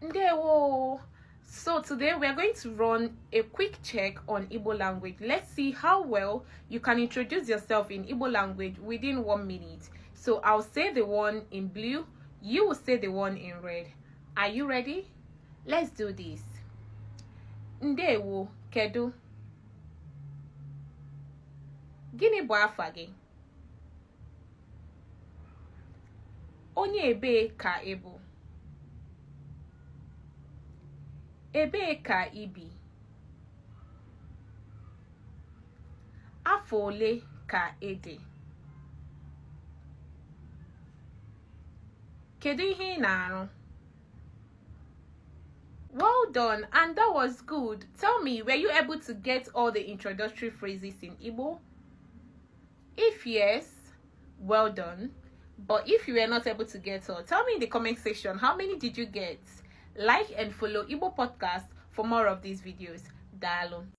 Ndewo. So today we are going to run a quick check on Igbo language. Let's see how well you can introduce yourself in Igbo language within 1 minute. So I'll say the one in blue, you will say the one in red. Are you ready? Let's do this. Ndewo, kedu. Gịnị bụ afa gị? Onye ebe ka ị bụ? Ebe ka ị bi? Afọ ole ka ị dị? Kedu ihe ị na-arụ? Well done, and that was good. Tell me, were you able to get all the introductory phrases in Igbo? If yes, well done. But if you were not able to get all, tell me in the comment section, how many did you get? Like and follow Igbo Podcast for more of these videos. Daalụ.